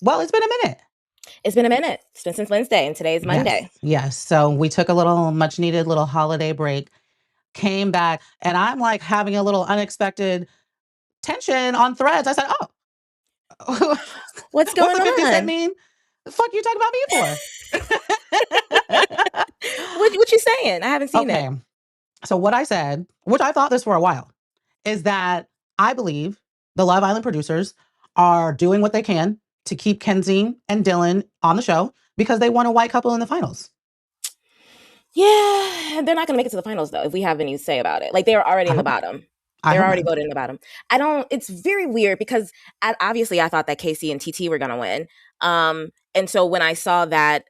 Well, it's been a minute. It's been a minute. It's been since Wednesday, and today is Yes, Monday. yes. So we took a little much needed little holiday break, came back, and I'm like having a little unexpected tension on threads. I said, "Oh, What's what's going the 50 Cent on? mean? The fuck you talking about me What you saying? I haven't for?" seen it. Okay. So what I said, which I thought this for a while, is that I believe the Love Island producers are doing what they can to keep Kenzie and Dylan on the show because they want a white couple in the finals. Yeah, they're not going to make it to the finals though. If we have any say about it, like they're already I in the hope not. bottom. I They're hope already not. voted in the bottom. I don't. It's very weird because obviously I thought that Casey and TT were going to win. And so when I saw that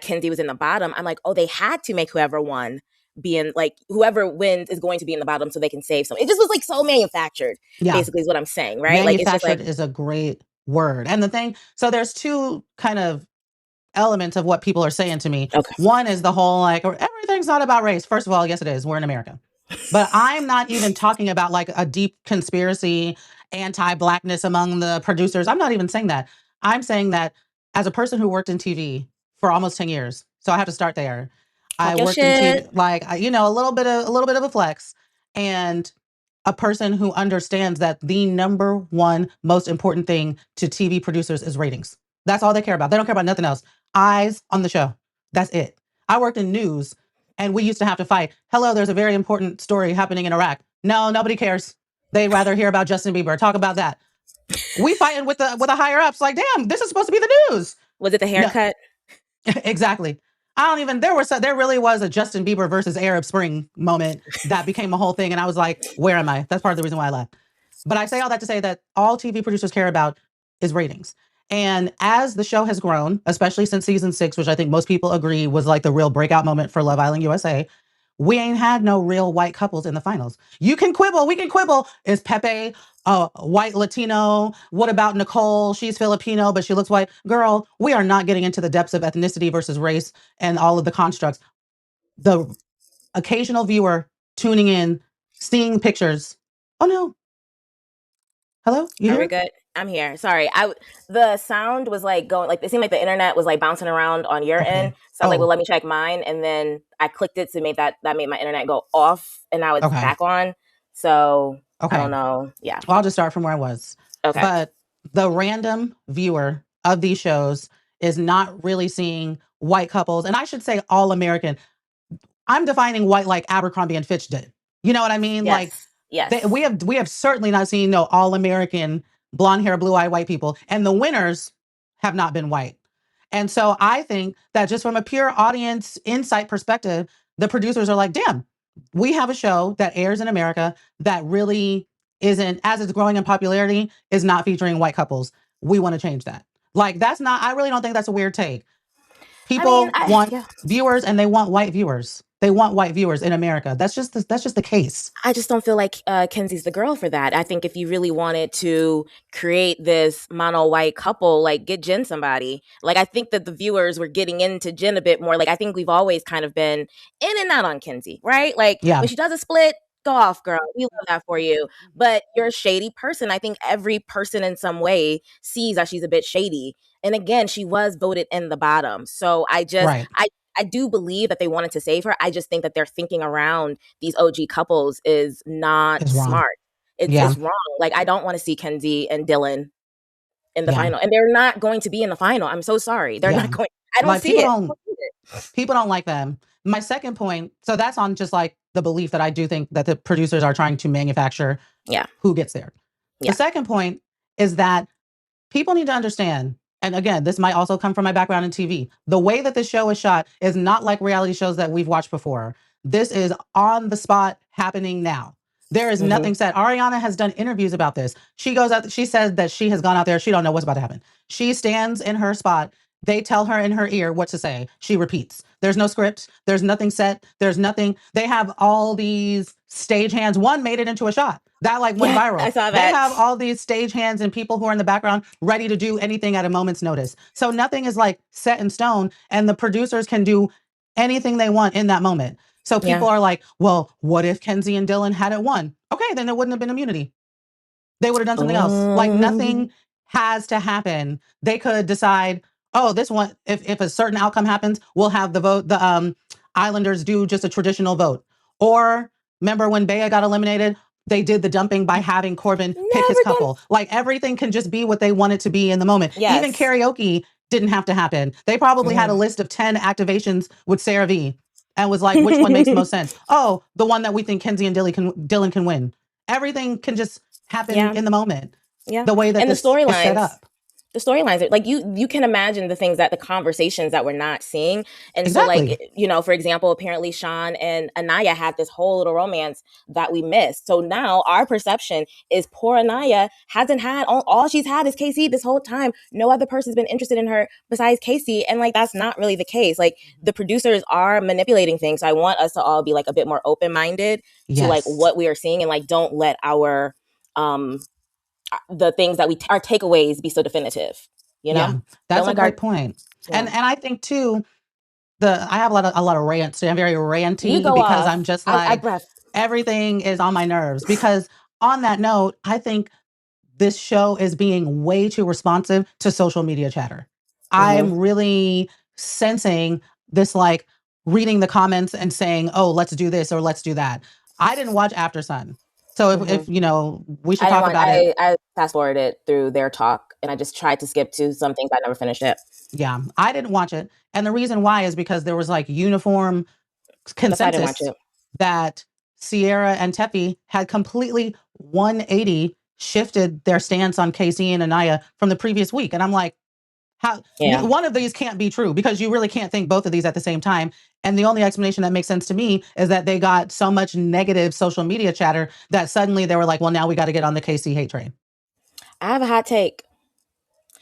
Kenzie was in the bottom, I'm like, oh, they had to make whoever won be in, like, whoever wins is going to be in the bottom so they can save some. It just was like so manufactured. Yeah. Basically, is what I'm saying, right? Like it's just like Manufactured is a great word. And the thing, so there's two kind of elements of what people are saying to me. okay. One is the whole like everything's not about race. First of all, yes, it is. We're in America. But I'm not even talking about like a deep conspiracy, anti-blackness among the producers. I'm not even saying that. I'm saying that as a person who worked in TV for almost 10 years. So I have to start there. I Talk your worked in TV, shit. like a little bit of a flex, and a person who understands that the number one most important thing to TV producers is ratings. That's all they care about. They don't care about nothing else. Eyes on the show. That's it. I worked in news and we used to have to fight. Hello, there's a very important story happening in Iraq. No, nobody cares. They'd rather hear about Justin Bieber. Talk about that. We fighting with the higher ups. Like, damn, this is supposed to be the news. Was it the No, haircut? exactly. I don't even. There really was a Justin Bieber versus Arab Spring moment that became a whole thing, and I was like, where am I? That's part of the reason why I left. But I say all that to say that all TV producers care about is ratings. And as the show has grown, especially since season 6, which I think most people agree was like the real breakout moment for Love Island USA, we ain't had no real white couples in the finals. You can quibble. We can quibble. Is Pepe a white Latino? What about Nicole? She's Filipino, but she looks white. Girl, we are not getting into the depths of ethnicity versus race and all of the constructs. The occasional viewer tuning in, seeing pictures. Oh no. Hello? You Are we here? good? I'm here. Sorry. The sound was like going, like it seemed like the internet was like bouncing around on your end. Okay. So I was like, well, Oh, let me check mine, and then I clicked it to make that made my internet go off, and now it's okay. back on. So I Okay. don't know. Yeah. Well, I'll just start from where I was. Okay. But the random viewer of these shows is not really seeing white couples, and I should say all American. I'm defining white like Abercrombie and Fitch did. You know what I mean? Like Yes. Yes. we have certainly not seen no all American blonde hair, blue eye white people, and the winners have not been white. And so I think that just from a pure audience insight perspective, the producers are like, damn, we have a show that airs in America that really isn't, as it's growing in popularity, is not featuring white couples. We want to change that. Like, that's not, I really don't think that's a weird take. I mean, People want yeah. viewers and they want white viewers. They want white viewers in America. That's just the case. I just don't feel like Kenzie's the girl for that. I think if you really wanted to create this mono white couple, like get Jen somebody. Like I think that the viewers were getting into Jen a bit more. Like I think we've always kind of been in and out on Kenzie, right? Like Yeah. when she does a split, go off, girl. We love that for you. But you're a shady person. I think every person in some way sees that she's a bit shady. And again, she was voted in the bottom. So Right. I do believe that they wanted to save her. I just think that they're thinking around these OG couples is not It's wrong. smart. It's Yeah. it's wrong. Like I don't want to see Kenzie and Dylan in the Yeah. final, and they're not going to be in the final. I'm so sorry. They're Yeah. not going. I don't Like see people it. don't people don't like them. My second point, so that's on just like the belief that I do think that the producers are trying to manufacture Yeah, who gets there. The yeah, second point is that people need to understand, and again, this might also come from my background in TV. The way that this show is shot is not like reality shows that we've watched before. This is on the spot happening now. There is hmm nothing said. Ariana has done interviews about this. She goes out, she says that she has gone out there, she don't know what's about to happen. She stands in her spot. They tell her in her ear what to say. She repeats. There's no script. There's nothing set. There's nothing. They have all these stage hands. One made it into a shot. That like went yeah. I viral. saw They that. have all these stage hands and people who are in the background ready to do anything at a moment's notice. So nothing is like set in stone and the producers can do anything they want in that moment. So Yeah, people are like, well, what if Kenzie and Dylan hadn't won? Okay, then there wouldn't have been immunity. They would have done something else. Like um, nothing. has to happen. They could decide, oh, this one, if a certain outcome happens, we'll have the Islanders do just a traditional vote. Or remember when Bea got eliminated, they did the dumping by having Corbin pick his Never done. couple. Like everything can just be what they want it to be in the moment. Even Yes. karaoke didn't have to happen. They probably had a list of 10 activations with Sarah V and was like, which one makes most sense? Oh, the one that we think Kenzie and Dylan can win. Everything can just happen in the moment. Yeah. The way that and the this is set storylines. up. The storylines are like you can imagine the things that the conversations that we're not seeing. And Exactly. so like, you know, for example, apparently Sean and Annayia had this whole little romance that we missed. So now our perception is poor Annayia hasn't had all she's had is Casey this whole time. No other person's been interested in her besides Casey. And like that's not really the case. Like the producers are manipulating things. So I want us to all be like a bit more open-minded to like what we are seeing and like don't let our the things that our takeaways be so definitive, you know? Yeah, that's a great point. Yeah. And I think too, I have a lot of rants. I'm very ranty because off. I'm just like everything is on my nerves. Because on that note, I think this show is being way too responsive to social media chatter. I'm really sensing this, like reading the comments and saying, "Oh, let's do this or let's do that." I didn't watch Aftersun. So if you know, we should talk about it. I fast forwarded through their talk and I just tried to skip to some things. I never finished it. Yeah, I didn't watch it. And the reason why is because there was like uniform consensus that Sierra and Tefi had completely 180 shifted their stance on Casey and Annayia from the previous week. And I'm like, how one of these can't be true because you really can't think both of these at the same time. And the only explanation that makes sense to me is that they got so much negative social media chatter that suddenly they were like, well, now we got to get on the Casey hate train. I have a hot take.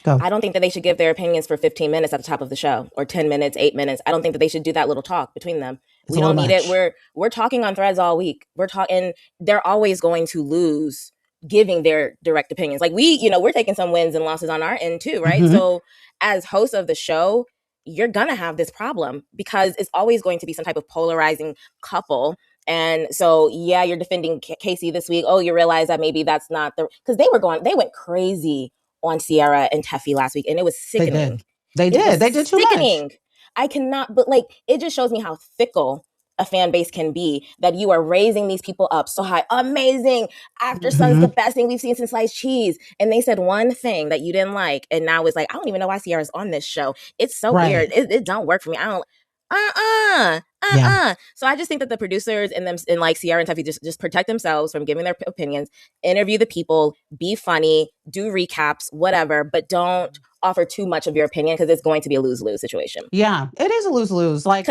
Go. I don't think that they should give their opinions for 15 minutes at the top of the show or 10 minutes, 8 minutes. I don't think that they should do that little talk between them. We don't need it. We're talking on threads all week. We're talking, they're always going to lose giving their direct opinions. Like we're taking some wins and losses on our end too, right? So as host of the show, you're going to have this problem because it's always going to be some type of polarizing couple. And so, yeah, you're defending Casey this week. Oh, you realize that maybe that's not because they went crazy on Sierra and Tefi last week, and it was sickening. They did too much. I cannot, but like, it just shows me how fickle a fan base can be, that you are raising these people up so high. Amazing. Aftersun's the best thing we've seen since sliced cheese. And they said one thing that you didn't like. And now it's like, I don't even know why Sierra's on this show. It's so weird. It don't work for me. I don't, So I just think that the producers and them and like Sierra and Tefi just protect themselves from giving their opinions, interview the people, be funny, do recaps, whatever, but don't offer too much of your opinion because it's going to be a lose-lose situation. Yeah, it is a lose-lose. Like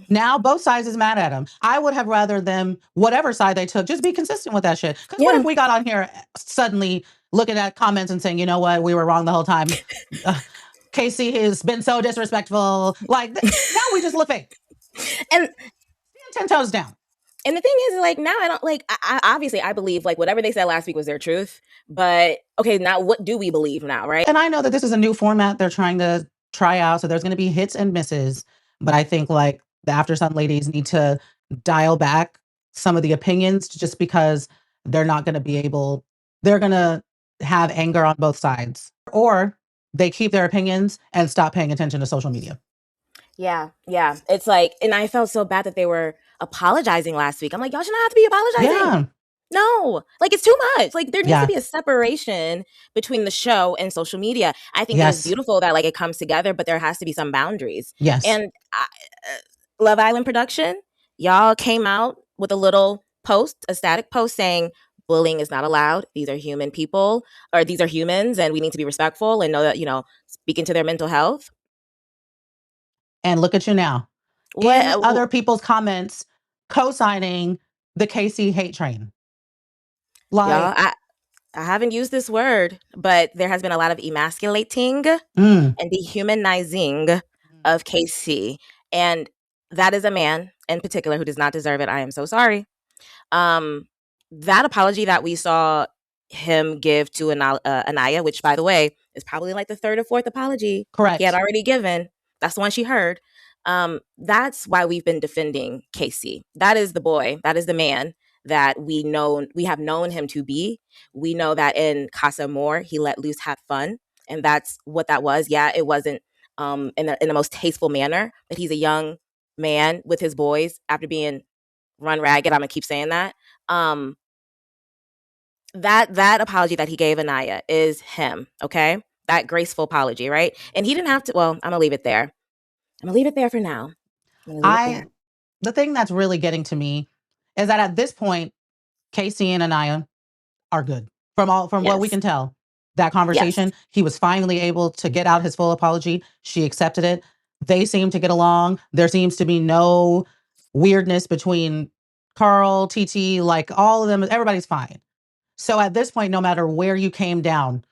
now both sides is mad at them. I would have rather them, whatever side they took, just be consistent with that shit. Because what if we got on here suddenly looking at comments and saying, you know what, we were wrong the whole time. Casey has been so disrespectful. Like now we just look fake. And 10 toes down. And the thing is, like, now I don't like. I obviously I believe like whatever they said last week was their truth. But okay, now what do we believe now, right? And I know that this is a new format they're trying to try out, so there's going to be hits and misses. But I think like the Aftersun ladies need to dial back some of the opinions, just because they're not going to be able. They're going to have anger on both sides, or they keep their opinions and stop paying attention to social media. Yeah. It's like, and I felt so bad that they were apologizing last week. I'm like, y'all should not have to be apologizing. Yeah. No, like it's too much. Like there needs to be a separation between the show and social media. I think it's beautiful that like it comes together, but there has to be some boundaries. Yes. And Love Island production, y'all came out with a little post, a static post saying bullying is not allowed. These are human people, or these are humans, and we need to be respectful and know that, you know, speaking to their mental health. And look at you now. In other people's comments, co-signing the Casey hate train. Like, y'all, I haven't used this word, but there has been a lot of emasculating and dehumanizing of Casey. And that is a man in particular who does not deserve it. I am so sorry. That apology that we saw him give to Annayia, which by the way is probably like the third or fourth apology he had already given. That's the one she heard. That's why we've been defending Casey. That is the boy. That is the man that we have known him to be. We know that in Casa Amor, he let loose, had fun, and that's what that was. Yeah, it wasn't in the most tasteful manner, but he's a young man with his boys after being run ragged. I'm gonna keep saying that. That apology that he gave Annayia is him, okay? That graceful apology, right? And he didn't have to. Well, I'm gonna leave it there. I'm gonna leave it there for now. The thing that's really getting to me is that at this point, Casey and Annayia are good. From what we can tell, that conversation, he was finally able to get out his full apology. She accepted it. They seem to get along. There seems to be no weirdness between Carl, Titi, like all of them. Everybody's fine. So at this point, no matter where you came down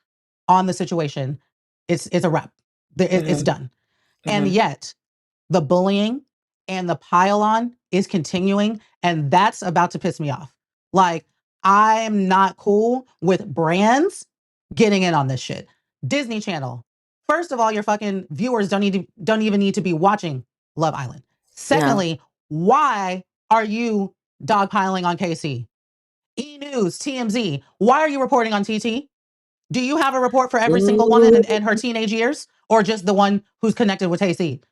on the situation, it's a wrap. It's done. And yet, the bullying and the pile-on is continuing, and that's about to piss me off. Like, I'm not cool with brands getting in on this shit. Disney Channel. First of all, your fucking viewers don't even need to be watching Love Island. Secondly, why are you dogpiling on KC? E! News, TMZ. Why are you reporting on TT? Do you have a report for every single woman and her teenage years, or just the one who's connected with KC?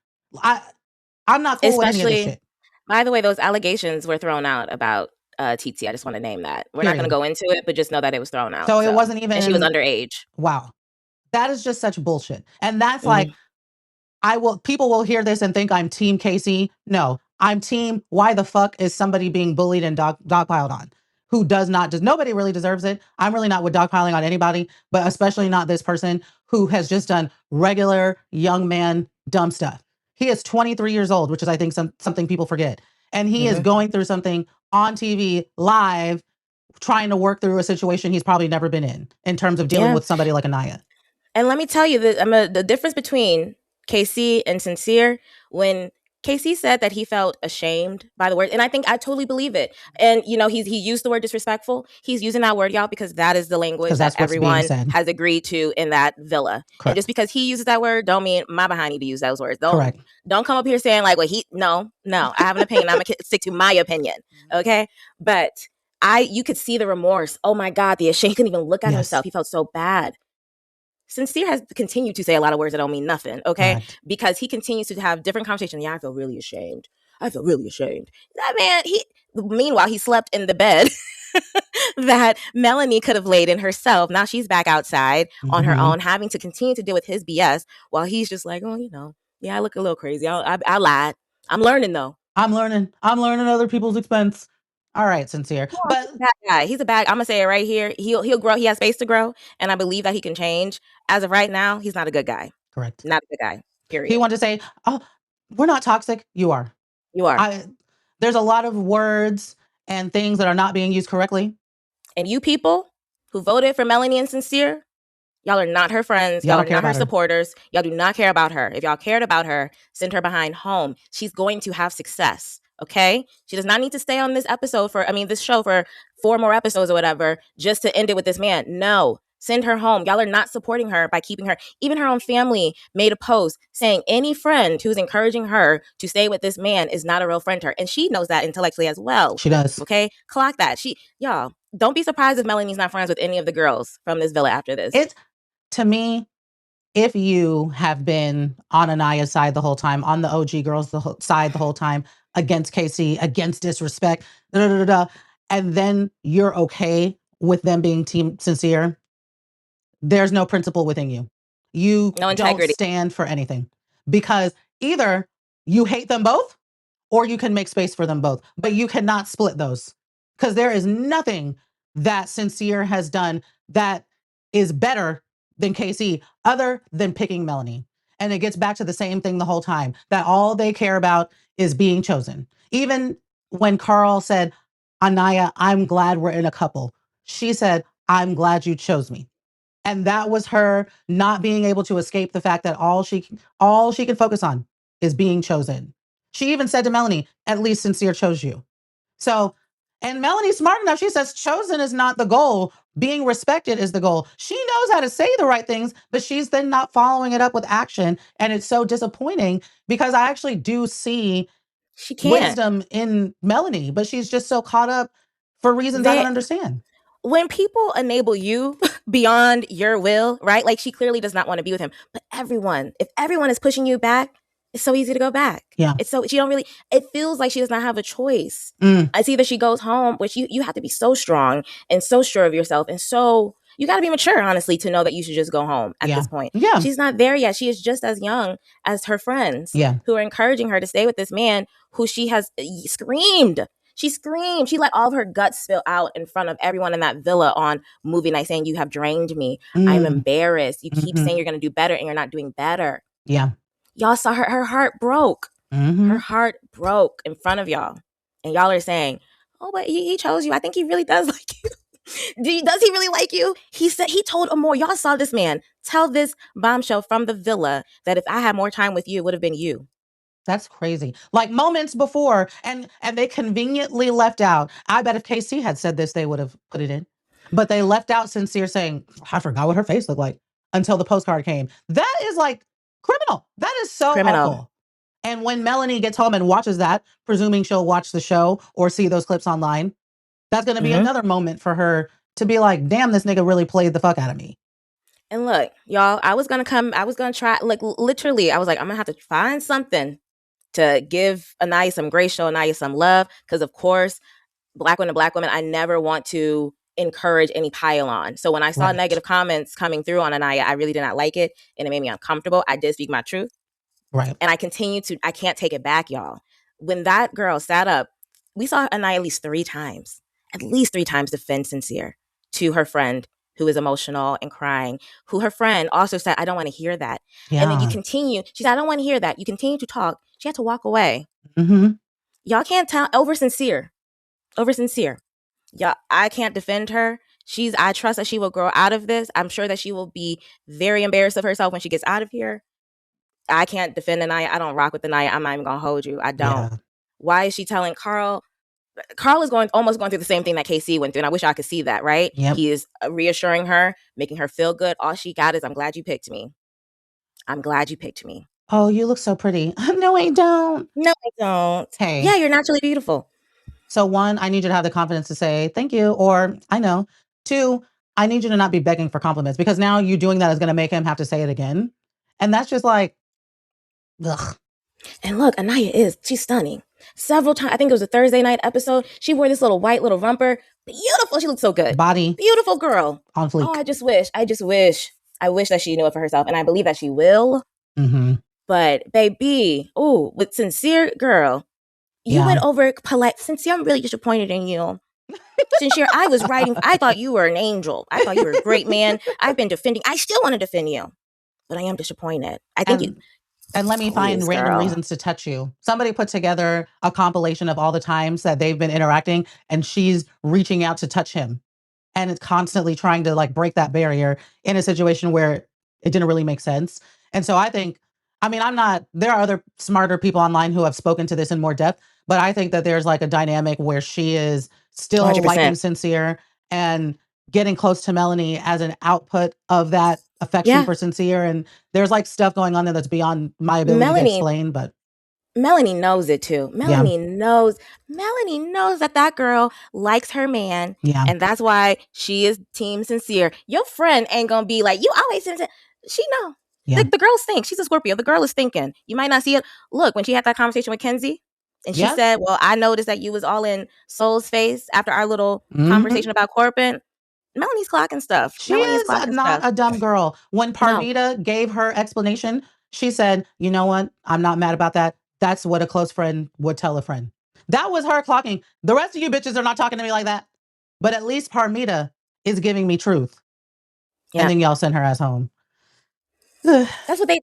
I'm not cool with any of this shit. By the way, those allegations were thrown out about Titi. I just want to name that. We're not going to go into it, but just know that it was thrown out. So it wasn't even. And she was underage. Wow, that is just such bullshit. And that's like, people will hear this and think I'm team Casey. No, I'm team. Why the fuck is somebody being bullied and dogpiled on? Who does not? Nobody really deserves it. I'm really not with dogpiling on anybody, but especially not this person who has just done regular young man dumb stuff. He is 23 years old, which is, I think, something people forget. And he is going through something on TV live, trying to work through a situation he's probably never been in terms of dealing with somebody like Annayia. And let me tell you that the difference between KC and Sincere, when KC said that he felt ashamed by the word, and I think I totally believe it. And he used the word disrespectful. He's using that word, y'all, because that is the language that everyone has agreed to in that villa. Correct. And just because he uses that word, don't mean my behind need to use those words. Don't come up here saying like, well, no. I have an opinion. I'm gonna stick to my opinion, okay? But you could see the remorse. Oh my God, the shame. Couldn't even look at himself. He felt so bad. Sincere has continued to say a lot of words that don't mean nothing, okay? Right. Because he continues to have different conversations. Yeah, I feel really ashamed. That man, meanwhile, he slept in the bed that Melanie could have laid in herself. Now she's back outside on her own, having to continue to deal with his BS while he's just like, oh, I look a little crazy. I lied. I'm learning, though. I'm learning at other people's expense. All right, Sincere. But he's a bad guy. I'm gonna say it right here. He'll grow. He has space to grow, and I believe that he can change. As of right now, he's not a good guy. Correct. Not a good guy. Period. He wanted to say, "Oh, we're not toxic." You are. You are. There's a lot of words and things that are not being used correctly. And you people who voted for Melanie and Sincere, y'all are not her friends. Y'all are not her supporters. Y'all do not care about her. If y'all cared about her, send her behind home. She's going to have success. Okay? She does not need to stay on this show for 4 more episodes or whatever, just to end it with this man. No. Send her home. Y'all are not supporting her by keeping her. Even her own family made a post saying any friend who's encouraging her to stay with this man is not a real friend to her. And she knows that intellectually as well. She does. Okay? Clock that. Y'all, don't be surprised if Melanie's not friends with any of the girls from this villa after this. To me, if you have been on Annayia's side the whole time, on the OG girls' side the whole time, against Casey, against disrespect, and then you're okay with them being team Sincere, there's no principle within you. You don't stand for anything. Because either you hate them both, or you can make space for them both. But you cannot split those. Because there is nothing that Sincere has done that is better than Casey, other than picking Melanie. And it gets back to the same thing the whole time, that all they care about is being chosen. Even when Carl said, Annayia, I'm glad we're in a couple. She said, I'm glad you chose me. And that was her not being able to escape the fact that all she can focus on is being chosen. She even said to Melanie, at least Sincere chose you. So, and Melanie's smart enough. She says, chosen is not the goal. Being respected is the goal. She knows how to say the right things, but she's then not following it up with action. And it's so disappointing because I actually do see wisdom in Melanie, but she's just so caught up for reasons I don't understand. When people enable you beyond your will, right? Like, she clearly does not want to be with him. But if everyone is pushing you back, it's so easy to go back. Yeah. It feels like she does not have a choice. It's either she goes home, which you have to be so strong and so sure of yourself. And so you got to be mature, honestly, to know that you should just go home at this point. Yeah. She's not there yet. She is just as young as her friends who are encouraging her to stay with this man who she has screamed. She screamed. She let all of her guts spill out in front of everyone in that villa on movie night, saying, "You have drained me. I'm embarrassed. You keep saying you're going to do better and you're not doing better." Yeah. Y'all saw her heart broke. Her heart broke in front of y'all. And y'all are saying, "Oh, but he chose you. I think he really does like you." Does he really like you? He told Amor, y'all saw this man tell this bombshell from the villa that if I had more time with you, it would have been you. That's crazy. Like moments before, and they conveniently left out. I bet if KC had said this, they would have put it in. But they left out Sincere saying, I forgot what her face looked like until the postcard came. That is like criminal. That is so awful. And when Melanie gets home and watches that, presuming she'll watch the show or see those clips online, that's going to be another moment for her to be like, damn, this nigga really played the fuck out of me. And look, y'all, I was going to try, like, literally, I was like, I'm going to have to find something to give Annayia some grace, show Annayia some love. Because, of course, black women, I never want to encourage any pile on. So when I saw negative comments coming through on Annayia, I really did not like it. And it made me uncomfortable. I did speak my truth. Right. And I can't take it back, y'all. When that girl sat up, we saw Annayia at least three times defend Sincere to her friend who is emotional and crying, who her friend also said, I don't want to hear that. Yeah. And then you continue. She said, I don't want to hear that. You continue to talk. She had to walk away. Y'all can't tell over Sincere. Y'all, I can't defend her. I trust that she will grow out of this. I'm sure that she will be very embarrassed of herself when she gets out of here. I can't defend Annayia. I don't rock with Annayia. I'm not even going to hold you. I don't. Yeah. Why is she telling Carl? Carl is almost going through the same thing that KC went through. And I wish I could see that, right? Yep. He is reassuring her, making her feel good. All she got is, I'm glad you picked me. Oh, you look so pretty. No, I don't. Hey. Yeah, you're naturally beautiful. So 1, I need you to have the confidence to say thank you, or I know. 2, I need you to not be begging for compliments, because now you doing that is going to make him have to say it again. And that's just like, ugh. And look, Annayia she's stunning. Several times, I think it was a Thursday night episode, she wore this little white little romper. Beautiful. She looked so good. Body. Beautiful girl. On fleek. Oh, I just wish that she knew it for herself. And I believe that she will. But baby, with Sincere, girl, you went over polite. Sincere, I'm really disappointed in you. Sincere, I thought you were an angel. I thought you were a great man. I still want to defend you. But I am disappointed. I think And let me find random reasons to touch you. Somebody put together a compilation of all the times that they've been interacting and she's reaching out to touch him. And it's constantly trying to like break that barrier in a situation where it didn't really make sense. And so there are other smarter people online who have spoken to this in more depth, but I think that there's like a dynamic where she is still 100%. Liking Sincere and getting close to Melanie as an output of that affection for Sincere. And there's like stuff going on there that's beyond my ability to explain, but Melanie knows it too. Melanie knows that girl likes her man. Yeah. And that's why she is team Sincere. Your friend ain't gonna be like, you always sincere. She know. Yeah. The girls think. She's a Scorpio. The girl is thinking. You might not see it. Look, when she had that conversation with Kenzie, and she said, well, I noticed that you was all in Soul's face after our little conversation about Corbin. Melanie's clocking stuff. She is not a dumb girl. When Parvita gave her explanation, she said, you know what? I'm not mad about that. That's what a close friend would tell a friend. That was her clocking. The rest of you bitches are not talking to me like that. But at least Parvita is giving me truth. Yeah. And then y'all send her ass home. That's what they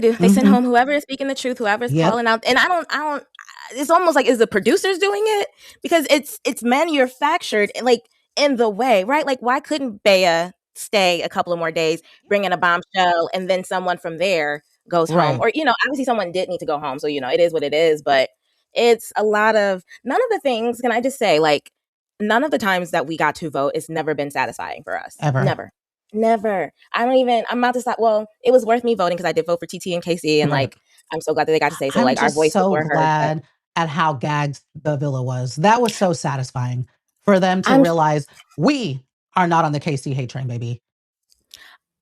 do. They send home whoever is speaking the truth, whoever is calling out. And I don't, it's almost like, is the producers doing it? Because it's manufactured like in the way, right? Like, why couldn't Bea stay a couple of more days, bring in a bombshell, and then someone from there goes home? Or, obviously someone did need to go home. So, it is what it is. But it's a lot of, none of the things, can I just say, like, none of the times that we got to vote, it's never been satisfying for us. Ever. Never. I'm about to stop. Well, it was worth me voting because I did vote for Titi and KC, and like, I'm so glad that they got to say so. Like, our voices were heard. I'm so glad at how gagged the villa was. That was so satisfying. for them to realize we are not on the KC hate train, baby.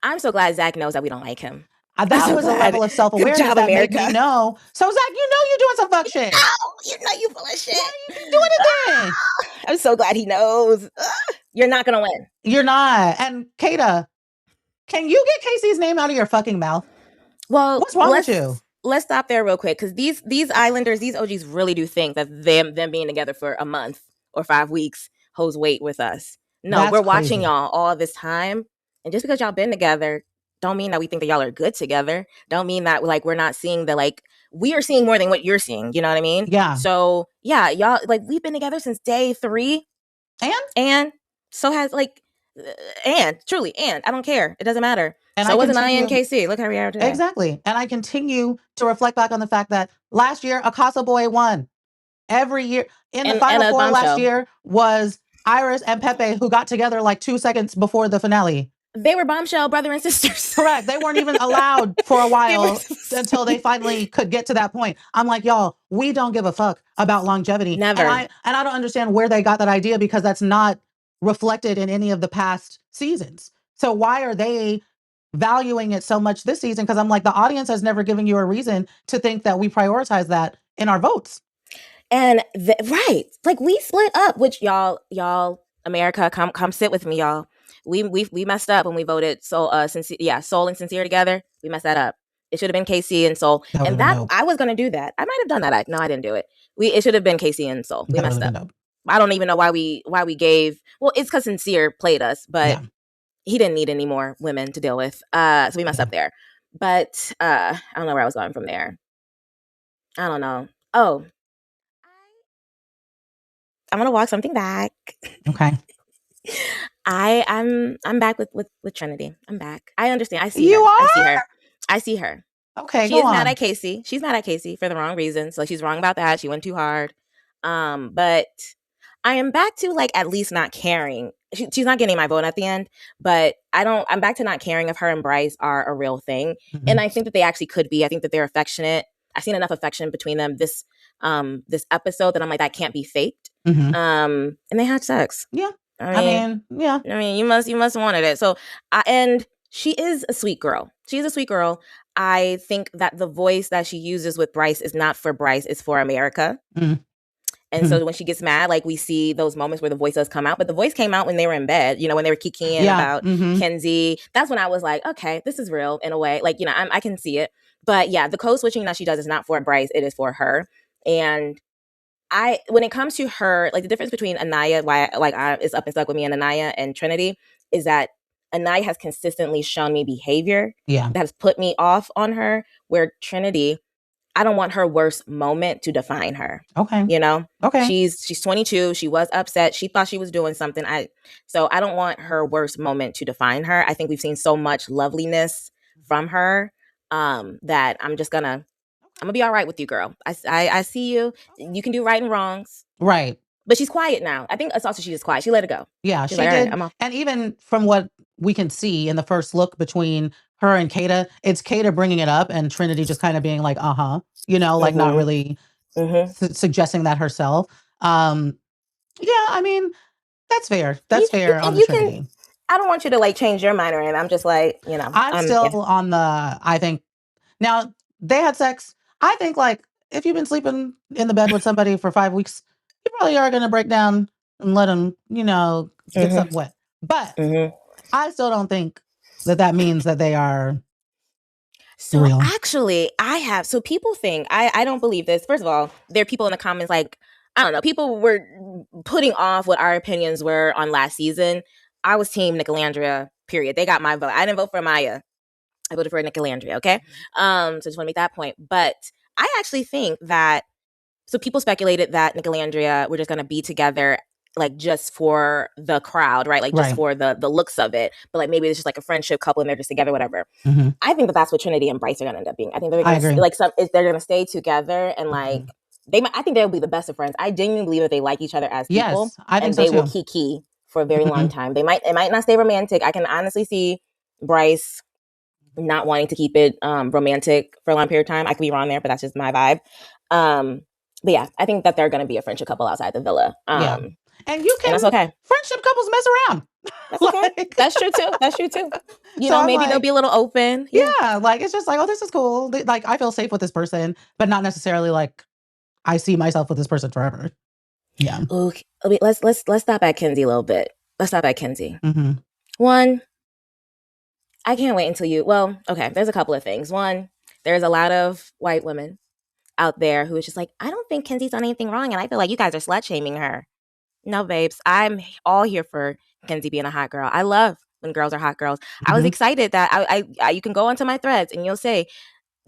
I'm so glad Zach knows that we don't like him. That was a level of self-awareness that made me know. So Zach, you know you're doing some fuck shit. You know you full of shit. Why you keep doing anything? I'm so glad he knows. You're not gonna win. You're not. And Kata, can you get Casey's name out of your fucking mouth? Well, what's wrong with you? Let's stop there real quick, because these Islanders, these OGs really do think that them being together for a month or 5 weeks holds weight with us. No, that's we're watching y'all all this time, and just because y'all been together don't mean that we think that y'all are good together. Don't mean that like we're not seeing the like we are seeing more than what you're seeing. You know what I mean? Yeah. So yeah, y'all like we've been together since day 3, and so has like and truly and I don't care. It doesn't matter. And so wasn't I in KC. Look how we are today. Exactly. And I continue to reflect back on the fact that last year Akasa Boy won. Every year in the Final Four last year was Iris and Pepe, who got together like 2 seconds before the finale. They were bombshell brother and sisters. Correct. They weren't even allowed for a while until they finally could get to that point. I'm like, y'all, we don't give a fuck about longevity. Never. And I don't understand where they got that idea, because that's not reflected in any of the past seasons. So why are they valuing it so much this season? Because I'm like, the audience has never given you a reason to think that we prioritize that in our votes. And right, like we split up, which y'all, America, come sit with me, y'all. We messed up when we voted Soul and Sincere together. We messed that up. It should have been KC and Soul, and that I was gonna do that. I might have done that. No, I didn't do it. It should have been KC and Soul. We messed up. I don't even know why we gave. Well, it's because Sincere played us, but he didn't need any more women to deal with. So we messed up there. But I don't know where I was going from there. I don't know. Oh, I'm gonna walk something back. Okay. I'm back with Trinity. I'm back. I understand. I see you her. I see her. Okay. She is mad at Casey. She's mad at Casey for the wrong reasons. So she's wrong about that. She went too hard. But I am back to like at least not caring. She's not getting my vote at the end, but I'm back to not caring if her and Bryce are a real thing. Mm-hmm. And I think that they actually could be. I think that they're affectionate. I've seen enough affection between them this episode that I'm like, that can't be faked. Mm-hmm. And they had sex. Yeah. I mean, yeah. I mean, you must wanted it. So, and she is a sweet girl. She's a sweet girl. I think that the voice that she uses with Bryce is not for Bryce, it's for America. Mm-hmm. And so when she gets mad, like we see those moments where the voice does come out, but the voice came out when they were in bed, when they were kikiing about Kenzie. That's when I was like, okay, this is real in a way. Like, I can see it. But yeah, the code switching that she does is not for Bryce, it is for her. And when it comes to her, like the difference between Annayia, it's up and stuck with me, and Annayia and Trinity, is that Annayia has consistently shown me behavior that has put me off on her, where Trinity, I don't want her worst moment to define her. Okay. Okay. She's 22. She was upset. She thought she was doing something. So I don't want her worst moment to define her. I think we've seen so much loveliness from her that I'm gonna be all right with you, girl. I see you. You can do right and wrongs. Right. But she's quiet now. I think it's also she's just quiet. She let it go. Yeah, she did. And even from what we can see in the first look between her and Kata, it's Kata bringing it up and Trinity just kind of being like, like not really suggesting that herself. Yeah, I mean, that's fair. That's fair on the Trinity. I don't want you to like change your mind or anything. I'm just like, I'm still on the, I think, now they had sex. I think like if you've been sleeping in the bed with somebody for 5 weeks, you probably are going to break down and let them, get something wet. But I still don't think that means that they are real. Actually, so people think, I don't believe this. First of all, there are people in the comments like, I don't know, people were putting off what our opinions were on last season. I was team Nicolandria, period. They got my vote. I didn't vote for Maya. I voted for Nicolandria, okay? So just want to make that point. But I actually think that, so people speculated that Nicolandria were just going to be together like just for the crowd, right? Like just for the looks of it. But like maybe it's just like a friendship couple and they're just together, whatever. I think that's what Trinity and Bryce are going to end up being. I think they're going to they're going to stay together and like I think they'll be the best of friends. I genuinely believe that they like each other as people. Yes, I think and so they too. will kiki for a very long time. It might not stay romantic. I can honestly see Bryce not wanting to keep it romantic for a long period of time. I could be wrong there, but that's just my vibe. But yeah, I think that they're going to be a friendship couple outside the villa. And you can, and that's okay. friendship couples mess around. That's okay. That's true too. That's true too. You So know, I'm maybe they'll like, be a little open. yeah, like it's just like, oh, this is cool. Like I feel safe with this person, but not necessarily like I see myself with this person forever. Yeah. Ooh, let's stop at Kenzie a little bit. Let's stop at Kenzie. Mm-hmm. One, I can't wait until you. Well, okay. There's a couple of things. One, there's a lot of white women out there who is just like, I don't think Kenzie's done anything wrong, and I feel like you guys are slut shaming her. No, babes, I'm all here for Kenzie being a hot girl. I love when girls are hot girls. I was Mm-hmm. excited that I you can go onto my threads and you'll say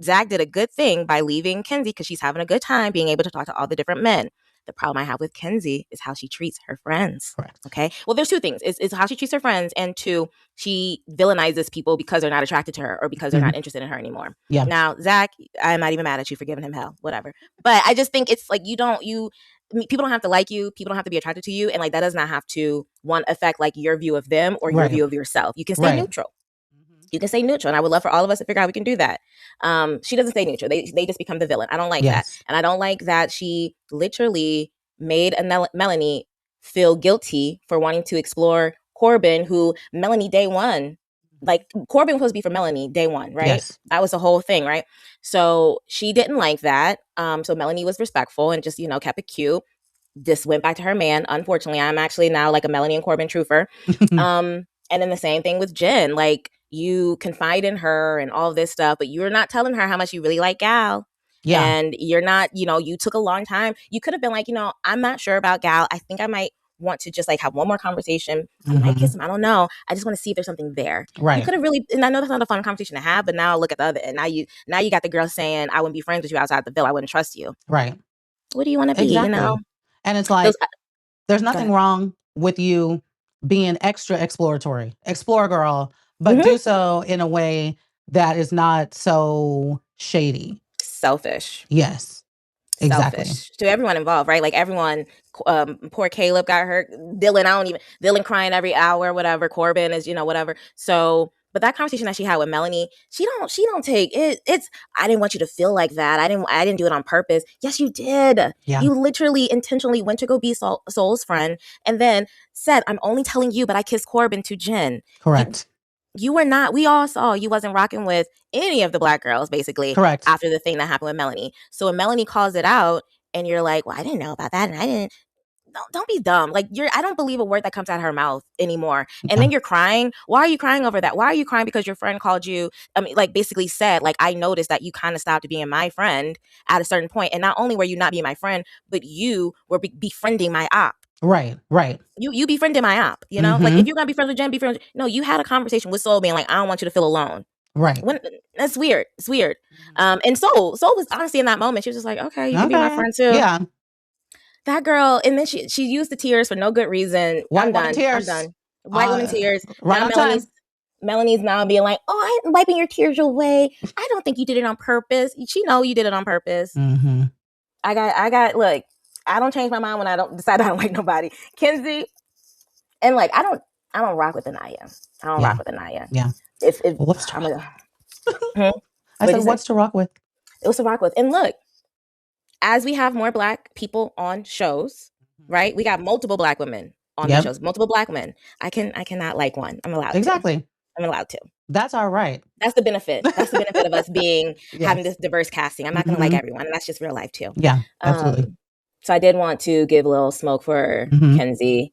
Zach did a good thing by leaving Kenzie because she's having a good time being able to talk to all the different men. The problem I have with Kenzie is how she treats her friends. Correct. Okay. Well, there's two things. It's how she treats her friends, and two, she villainizes people because they're not attracted to her or because they're not interested in her anymore. Yeah. Now, Zach, I'm not even mad at you for giving him hell, whatever. But I just think it's like people don't have to like you. People don't have to be attracted to you. And like that does not have to, one, affect like your view of them or your view of yourself. You can stay neutral. You can stay neutral. And I would love for all of us to figure out how we can do that. She doesn't stay neutral. They just become the villain. I don't like that. And I don't like that she literally made Melanie feel guilty for wanting to explore Corbin, who Melanie day one, like Corbin was supposed to be for Melanie day one, right? Yes. That was the whole thing, right? So she didn't like that. So Melanie was respectful and just, kept it cute. This went back to her man. Unfortunately, I'm actually now like a Melanie and Corbin truther. And then the same thing with Jen. Like, you confide in her and all this stuff, but you're not telling her how much you really like Gal. Yeah. And you're not, you took a long time. You could have been like, I'm not sure about Gal. I think I might want to just like have one more conversation. I might kiss him. I don't know. I just want to see if there's something there. Right. You could have really, and I know that's not a fun conversation to have, but now look at the other end. Now you got the girl saying, I wouldn't be friends with you outside the villa. I wouldn't trust you. Right. What do you want to be, And it's like, there's nothing wrong with you being extra exploratory. Explore, girl, but do so in a way that is not so shady. Selfish. Yes. Exactly. Selfish to everyone involved, right? Like everyone, poor Caleb got hurt. Dylan crying every hour, whatever. Corbin is, whatever. So, but that conversation that she had with Melanie, she don't take it. It's, I didn't want you to feel like that. I didn't do it on purpose. Yes, you did. Yeah. You literally intentionally went to go be Soul's friend and then said, I'm only telling you, but I kissed Corbin to Jen. Correct. You were not, we all saw you wasn't rocking with any of the black girls, basically. Correct. After the thing that happened with Melanie. So when Melanie calls it out and you're like, well, I didn't know about that. And I didn't. Don't be dumb. Like I don't believe a word that comes out of her mouth anymore. And then you're crying. Why are you crying over that? Why are you crying because your friend called you? I mean, like basically said, like, I noticed that you kind of stopped being my friend at a certain point. And not only were you not being my friend, but you were befriending my op. Right. You befriended my op, like if you're gonna be friends with Jen, be friends. No, you had a conversation with Soul being like, I don't want you to feel alone. Right. That's weird. It's weird. And Soul was honestly in that moment. She was just like, okay, you can be my friend too. Yeah. That girl, and then she used the tears for no good reason. I'm done. White woman tears. Right now Melanie's now being like, oh, I'm wiping your tears away. I don't think you did it on purpose. She know you did it on purpose. I got look, I don't change my mind when I don't decide I don't like nobody. Kenzie, and like I don't rock with Annayia. I don't rock with Annayia. Yeah. If what's to I said what's to rock with? It was to rock with. And look, as we have more black people on shows, right? We got multiple black women on the shows, multiple black men. I cannot like one. I'm allowed to. I'm allowed to. That's all right. That's the benefit. That's the benefit of us being having this diverse casting. I'm not gonna like everyone, and that's just real life too. Yeah, absolutely. So I did want to give a little smoke for Kenzie.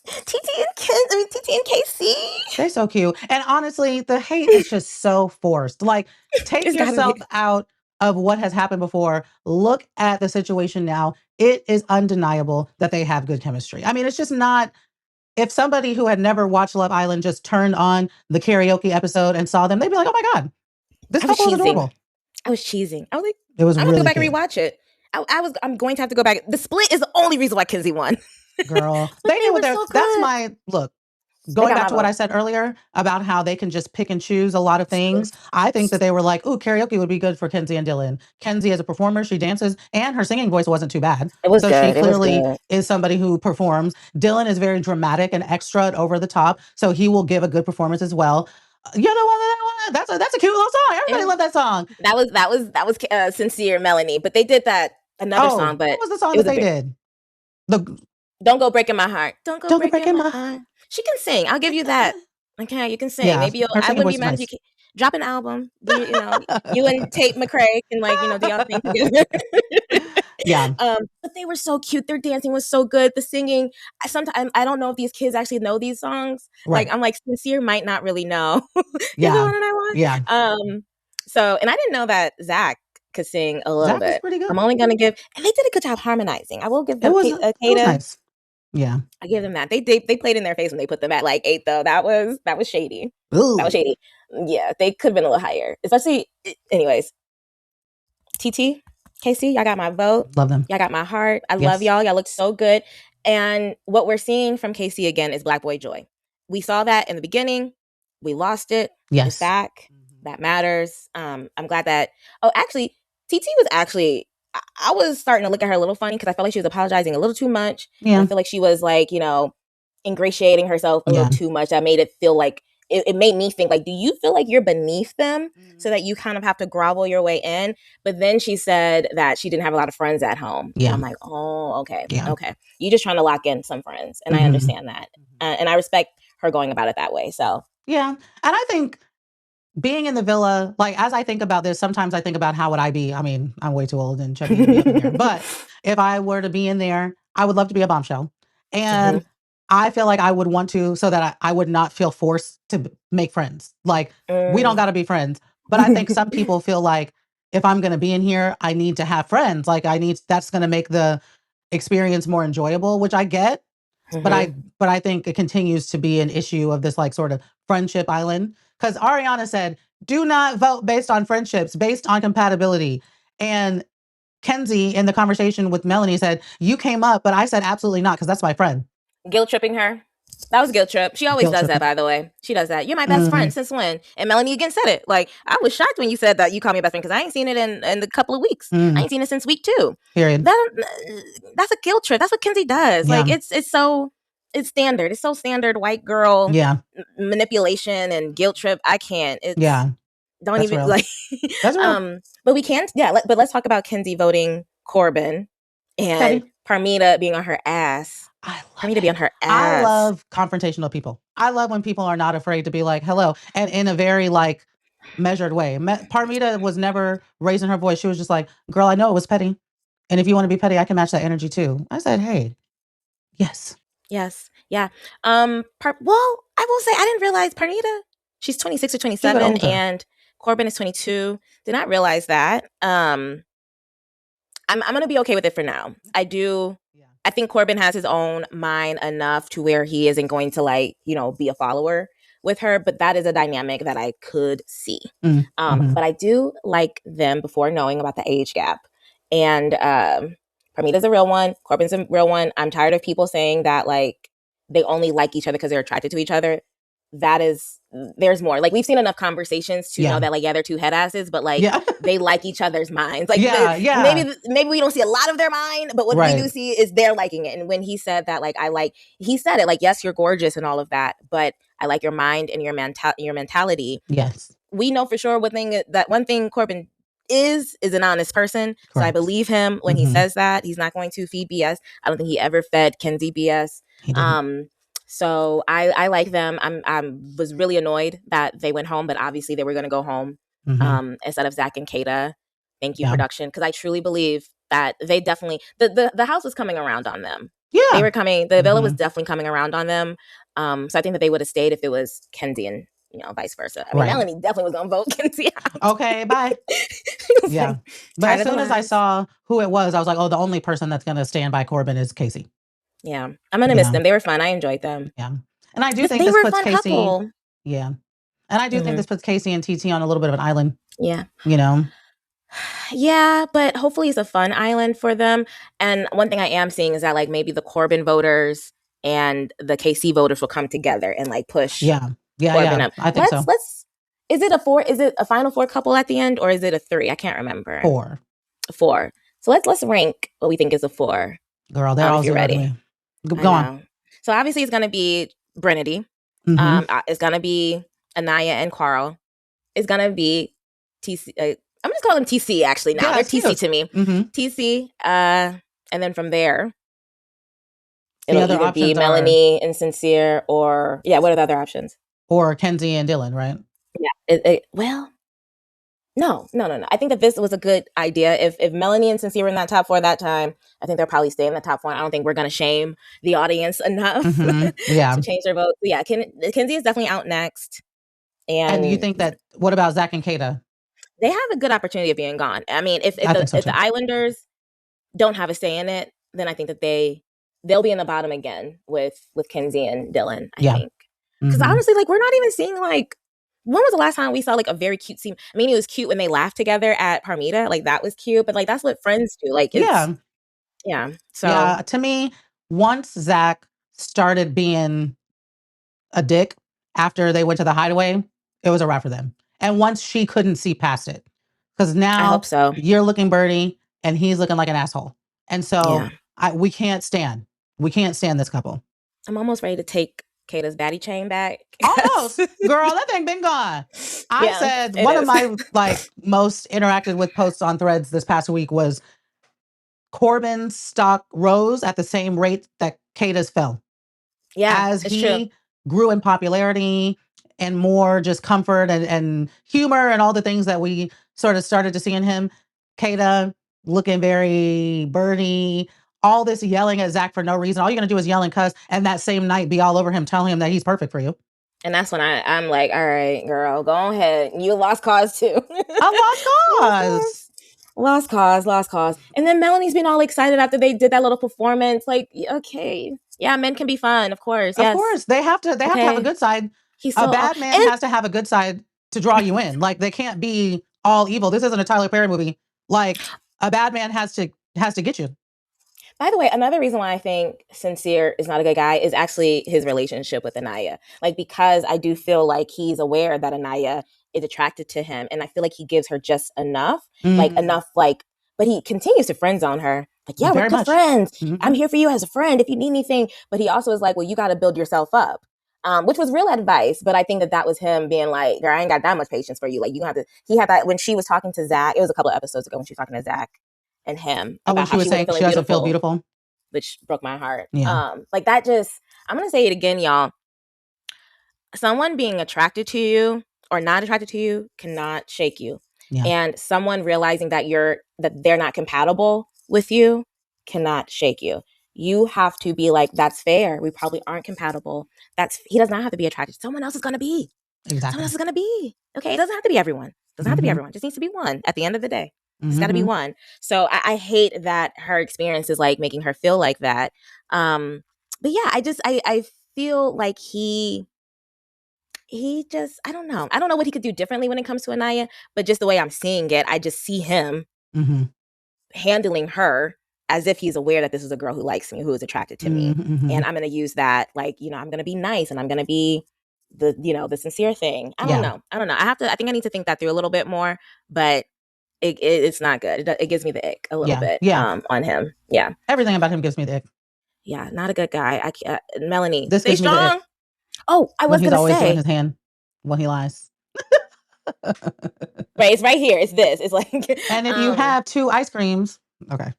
Titi and Casey. They're so cute. And honestly, the hate is just so forced. Like, take yourself out of what has happened before. Look at the situation now. It is undeniable that they have good chemistry. I mean, it's just not... If somebody who had never watched Love Island just turned on the karaoke episode and saw them, they'd be like, oh my God, this couple is adorable. I was cheesing. I was like, it was I'm really going to go back and rewatch it. I'm going to have to go back. The split is the only reason why Kenzie won. Girl, they knew what so that's my look. Going back to what I said earlier about how they can just pick and choose a lot of things. I think that they were like, ooh, karaoke would be good for Kenzie and Dylan. Kenzie as a performer, she dances, and her singing voice wasn't too bad. It was so good. She clearly is somebody who performs. Dylan is very dramatic and extra and over the top, so he will give a good performance as well. You know what? That's a cute little song. Everybody loved that song. That was Sincere Melanie, but they did that another song. But what was the song that they did? Don't Go Breaking My Heart. Don't Go Don't go Breaking breaking My my. Heart. She can sing. I'll give you that. Okay, you can sing. Yeah, Maybe her I singing wouldn't voice be is mad if you nice. can drop an album. Do you and Tate McRae can do y'all thing together. Yeah, But they were so cute. Their dancing was so good. The singing. Sometimes I don't know if these kids actually know these songs. Like right. I'm like Sincere might not really know. You're the Yeah, one that I want. yeah. So and I didn't know that Zach could sing a little Zach is bit. pretty I'm good. only gonna give, and they did a good job harmonizing. I will give them It was Kata. nice. Yeah. I give them that. They played in their face when they put them at like 8 though. That was shady. That was Ooh, shady. Yeah, they could have been a little higher. Especially anyways. TT, Casey, y'all got my vote. love them. Y'all got my heart. I love Yes. y'all. Y'all look so good. And what we're seeing from Casey again is Black Boy Joy. We saw that in the beginning. We lost it. It's Yes. back. That matters. I'm glad that. Oh, actually, TT was actually. I was starting to look at her a little funny because I felt like she was apologizing a little too much, and I Yeah. feel like she was like, ingratiating herself a little Yeah. too much. That made it feel like it made me think like, do you feel like you're beneath them so that you kind of have to grovel your way in? But then she said that she didn't have a lot of friends at home, and Yeah. I'm like, oh, okay, Yeah. okay, you're just trying to lock in some friends, and I Hmm. understand that, and I respect her going about it that way. So Yeah. And I think being in the villa, like as I think about this, sometimes I think about how would I be. I mean, I'm way too old and chubby to be up in there. But if I were to be in there, I would love to be a bombshell. Mhm. And I feel like I would want to so that I would not feel forced to make friends. Like we don't Mm. got to be friends. But I think some people feel like if I'm going to be in here, I need to have friends. Like that's going to make the experience more enjoyable, which I get. But Mhm. I think it continues to be an issue of this like sort of friendship island. Because Ariana said, do not vote based on friendships, based on compatibility. And Kenzie in the conversation with Melanie said, you came up, but I said absolutely not, because that's my friend. Guilt tripping her. That was guilt trip. She always Guilt does that, tripping. by the way. She does that. You're my best Hmm. friend since when? And Melanie again said it. Like, I was shocked when you said that you call me a best friend because I ain't seen it in a couple of weeks. I Mm. ain't seen it since week 2. Period. That's a guilt trip. That's what Kenzie does. Like, Yeah. it's standard. It's so standard white girl Yeah. manipulation and guilt trip. I can't. It's Yeah. don't That's even real. like. That's real. But we can't. Yeah. But let's talk about Kenzie voting Corbin and Petty. Parmita being on her ass. I For love me to be it. on her I ass. love confrontational people. I love when people are not afraid to be like, hello, and in a very like measured way. Parmita was never raising her voice. She was just like, girl, I know it was petty. And if you want to be petty, I can match that energy too. I said, hey, yes. Yes. Yeah. Well, I will say I didn't realize Parnita, she's 26 or She's a bit 27 older. and Corbin is 22. Did not realize that. I'm gonna be okay with it for now. Yeah. I think Corbin has his own mind enough to where he isn't going to be a follower with her, but that is a dynamic that I could see. Mm-hmm. But I do like them before knowing about the age gap. And Parmita's a real one. Corbin's a real one. I'm tired of people saying that like they only like each other because they're attracted to each other. There's more. Like we've seen enough conversations to know Yeah. that like they're two head asses, but like Yeah. they like each other's minds. Like Yeah. Yeah. maybe we don't see a lot of their mind, but what we do Right. see is they're liking it. And when he said that, like he said it like, yes, you're gorgeous and all of that, but I like your mind and your mentality. Yes. We know for sure one thing Corbin is an honest person. Correct. So I believe him when he says that. He's not going to feed BS. I don't think he ever fed Kenzie BS. He didn't. So I like them. I was really annoyed that they went home, but obviously they were going to go home instead of Zach and Kata. Thank you, production, because I truly believe that they definitely the house was coming around on them. Yeah. They were coming. The villa was definitely coming around on them. So I think that they would have stayed if it was Kenzie and vice versa. I mean, Melanie definitely was gonna vote Kenzie out. Okay, bye. Yeah. But as soon as I saw who it was, I was like, oh, the only person that's gonna stand by Corbin is Casey. Yeah. I'm gonna miss them. They were fun. I enjoyed them. Yeah. And I do think they this were puts a fun Casey. Couple. Yeah. And I do think this puts Casey and TT on a little bit of an island. Yeah. Yeah, but hopefully it's a fun island for them. And one thing I am seeing is that like maybe the Corbin voters and the KC voters will come together and like push Corbin up. I think so. Is it a 4? Is it a final 4 couple at the end, or is it a 3? I can't remember. 4. So let's rank what we think is a 4. Girl, they're all zero to me. Go on. So obviously it's gonna be Brittany. It's gonna be Annayia and Carl. It's gonna be TC. I'm just calling them TC actually now. They're TC to me. TC. And then from there, it'll other either be options are Melanie and Sincere, or what are the other options? or Kenzie and Dylan, right? Yeah. Well, no. I think that this was a good idea. If Melanie and Sincere were in that top 4 at that time, I think they'll probably stay in the top 4. I don't think we're going to shame the audience enough Yeah. to change their vote. So yeah, Kenzie is definitely out next. And you think that, what about Zach and Kata? They have a good opportunity of being gone. I mean, if I think so if too. the Islanders don't have a say in it, then I think that they'll be in the bottom again with Kenzie and Dylan, I think. Because honestly, like, we're not even seeing, like, when was the last time we saw like a very cute scene? I mean, it was cute when they laughed together at Parmita. Like, that was cute, but like, that's what friends do. Like, it's, So yeah, to me, once Zach started being a dick after they went to the hideaway, it was a wrap for them. And once she couldn't see past it, because now I hope so. You're looking birdie and he's looking like an asshole. And so we can't stand this couple. I'm almost ready to take Kata's baddie chain back. Almost. Girl, that thing been gone. I said one of my like most interacted with posts on Threads this past week was Corbin's stock rose at the same rate that Kata's fell. Yeah, as he grew in popularity and more just comfort and humor and all the things that we sort of started to see in him. Kata looking very birdie, all this yelling at Zach for no reason. All you're going to do is yell and cuss, and that same night be all over him telling him that he's perfect for you. And that's when I'm like, all right, girl, go ahead. You lost cause too. I lost cause. Lost cause. And then Melanie's been all excited after they did that little performance. Like, okay. Yeah, men can be fun, of course. Of course. They have to have a good side. A bad man has to have a good side to draw you in. Like, they can't be all evil. This isn't a Tyler Perry movie. Like, a bad man has to get you. By the way, another reason why I think Sincere is not a good guy is actually his relationship with Annayia. Like, because I do feel like he's aware that Annayia is attracted to him, and I feel like he gives her just enough, but he continues to friend zone her. Like, yeah, we're good friends. I'm here for you as a friend if you need anything. But he also is like, well, you got to build yourself up, which was real advice. But I think that was him being like, girl, I ain't got that much patience for you. Like, you have to. He had that when she was talking to Zach. It was a couple of episodes ago when she was talking to Zach and him. Oh, when she was saying she doesn't feel beautiful, which broke my heart. Yeah. Like, that just, I'm gonna say it again, y'all. Someone being attracted to you or not attracted to you cannot shake you. Yeah. And someone realizing that they're not compatible with you cannot shake you. You have to be like, that's fair. We probably aren't compatible. He does not have to be attracted. Someone else is gonna be. Exactly. Someone else is gonna be. Okay, it doesn't have to be everyone. Doesn't have to be everyone. It just needs to be one at the end of the day. It's got to be one. So I hate that her experience is like making her feel like that. But yeah, I feel like he just, I don't know. I don't know what he could do differently when it comes to Annayia, but just the way I'm seeing it, I just see him handling her as if he's aware that this is a girl who likes me, who is attracted to me. And I'm going to use that, like, I'm going to be nice and I'm going to be the sincere thing. I don't know. I think I need to think that through a little bit more, but it's not good. It gives me the ick a little bit on him. Yeah. Everything about him gives me the ick. Yeah, not a good guy. Melanie, this stay strong. Oh, I was going to say. He's always doing his hand when he lies. Right, it's right here. It's this. It's like. And if you have 2 ice creams, okay.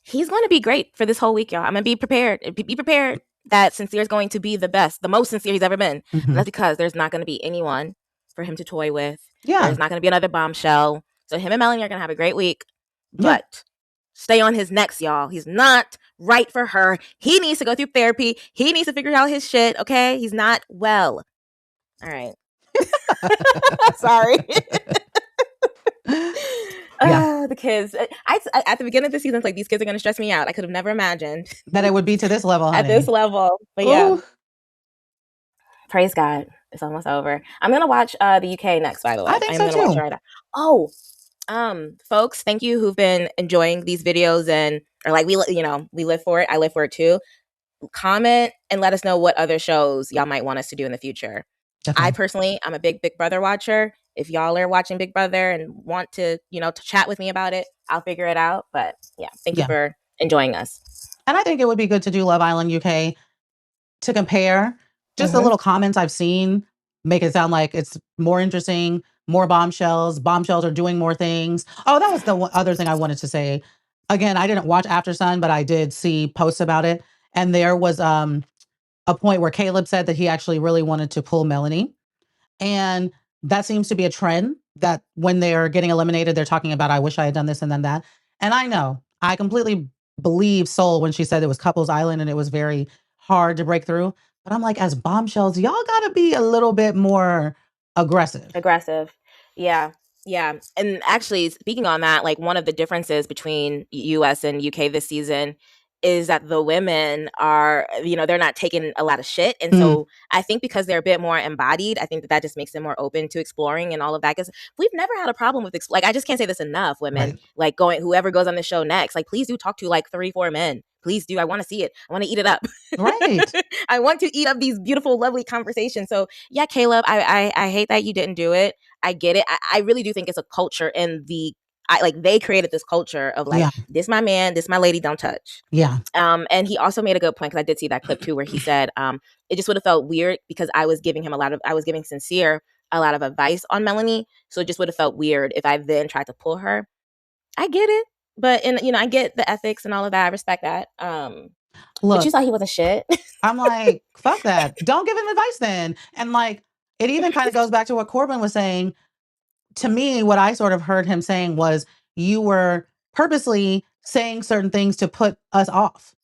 He's going to be great for this whole week, y'all. I'm going to be prepared. Be prepared that Sincere is going to be the best, the most sincere he's ever been. And that's because there's not going to be anyone for him to toy with. Yeah. There's not going to be another bombshell. So him and Melanie are going to have a great week. But stay on his necks, y'all. He's not right for her. He needs to go through therapy. He needs to figure out his shit, okay? He's not well. All right. Sorry. The kids. At the beginning of the season, it's like, these kids are going to stress me out. I could have never imagined that it would be to this level, honey. At this level. But yeah. Praise God. It's almost over. I'm going to watch the UK next, by the way. I think so too. Watch right folks, thank you who've been enjoying these videos we live for it. I live for it too. Comment and let us know what other shows y'all might want us to do in the future. Definitely. I personally, I'm a big Brother watcher. If y'all are watching Big Brother and want to, to chat with me about it, I'll figure it out. But yeah, thank you for enjoying us. And I think it would be good to do Love Island UK to compare. Just the little comments I've seen make it sound like it's more interesting, more bombshells. Bombshells are doing more things. Oh, that was the other thing I wanted to say. again, I didn't watch Aftersun, but I did see posts about it. And there was a point where Caleb said that he actually really wanted to pull Melanie. And that seems to be a trend that when they're getting eliminated, they're talking about, I wish I had done this and then that. And I know, I completely believe Soul when she said it was Couples Island and it was very hard to break through. But I'm like, as bombshells, y'all gotta be a little bit more aggressive. Yeah. Yeah. And actually, speaking on that, like one of the differences between US and UK this season is that the women are, they're not taking a lot of shit. And so I think because they're a bit more embodied, I think that just makes them more open to exploring and all of that. Because we've never had a problem with, like, I just can't say this enough, women, Right. like whoever goes on the show next, like, please do talk to like 3-4 men. Please do. I want to see it. I want to eat it up. Right. I want to eat up these beautiful, lovely conversations. So yeah, Caleb, I hate that you didn't do it. I get it. I really do think it's a culture in they created this culture of like, this my man, this my lady, don't touch. Yeah. And he also made a good point, because I did see that clip too, where he said, it just would have felt weird because I was giving Sincere a lot of advice on Melanie. So it just would have felt weird if I then tried to pull her. I get it. But I get the ethics and all of that. I respect that. But you saw he wasn't shit. I'm like, fuck that. Don't give him advice then. And like, it even kind of goes back to what Corbin was saying. To me, what I sort of heard him saying was, you were purposely saying certain things to put us off.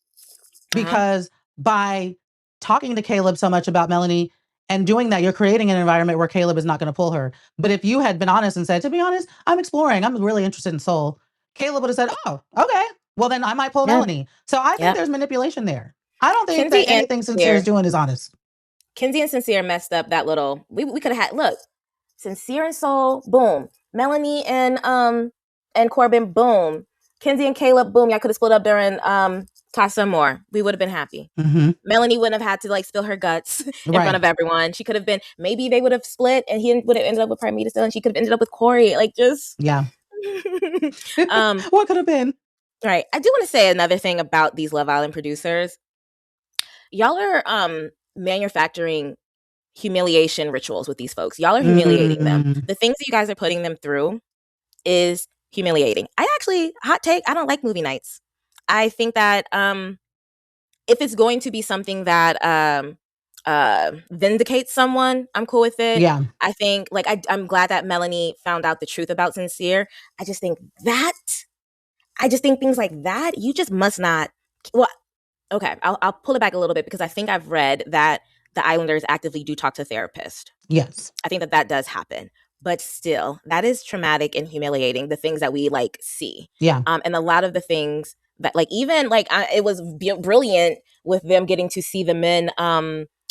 Because by talking to Caleb so much about Melanie and doing that, you're creating an environment where Caleb is not going to pull her. But if you had been honest and said, to be honest, I'm exploring, I'm really interested in Soul, Caleb would have said, oh, okay, well then I might pull Melanie. So I think there's manipulation there. I don't think that anything Sincere is doing is honest. Kenzie and Sincere messed up that little, we could have had, look, Sincere and Soul, boom. Melanie and Corbin, boom. Kenzie and Caleb, boom. Y'all could have split up during Casa Amor. We would have been happy. Melanie wouldn't have had to like spill her guts in front of everyone. She could have been, maybe they would have split and he would have ended up with Primita still, and she could have ended up with Corey. Like, just what could have been. Right. I do want to say another thing about these Love Island producers. Y'all are manufacturing humiliation rituals with these folks. Y'all are humiliating them. The things that you guys are putting them through is humiliating. Hot take, I don't like movie nights. I think that if it's going to be something that vindicates someone, I'm cool with it. Yeah. I think, like, I'm glad that Melanie found out the truth about Sincere. I just think things like that, you just must not. Well, okay, I'll pull it back a little bit, because I think I've read that the Islanders actively do talk to therapists. Yes. I think that does happen. But still, that is traumatic and humiliating, the things that we like see. Yeah. And a lot of the things that, like, even like it was brilliant with them getting to see the men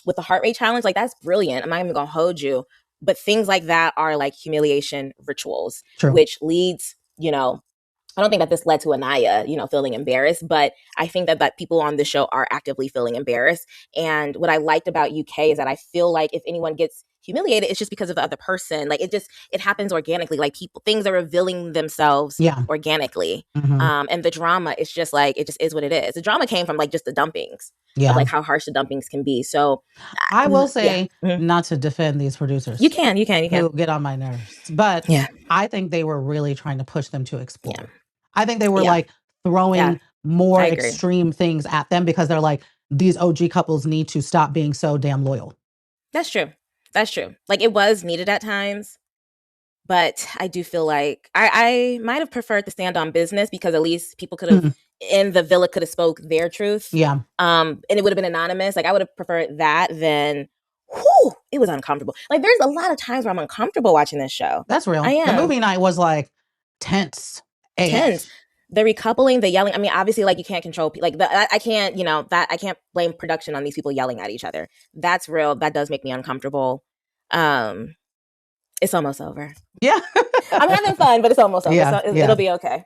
with the heart rate challenge. Like, that's brilliant. I'm not even gonna hold you. But things like that are like humiliation rituals. True. Which leads, I don't think that this led to Annayia, feeling embarrassed, but I think that people on the show are actively feeling embarrassed. And what I liked about UK is that I feel like if anyone gets humiliated, it's just because of the other person. Like, it happens organically. Like, things are revealing themselves organically. And the drama is just like, it just is what it is. The drama came from like just the dumpings. Of like how harsh the dumpings can be. So I will say, not to defend these producers. You can. Who get on my nerves. But I think they were really trying to push them to explore. I think they were like throwing more extreme things at them, because they're like, these OG couples need to stop being so damn loyal. That's true. Like, it was needed at times. But I do feel like I might have preferred to stand on business, because at least people could have in the villa could have spoke their truth. Yeah. And it would have been anonymous. Like, I would have preferred that than, it was uncomfortable. Like, there's a lot of times where I'm uncomfortable watching this show. That's real. I am. The movie night was like tense. The recoupling, the yelling. I mean, obviously, like, you can't control like I can't, I can't blame production on these people yelling at each other. That's real. That does make me uncomfortable. It's almost over. Yeah. I'm having fun, but it's almost over. So it'll be okay.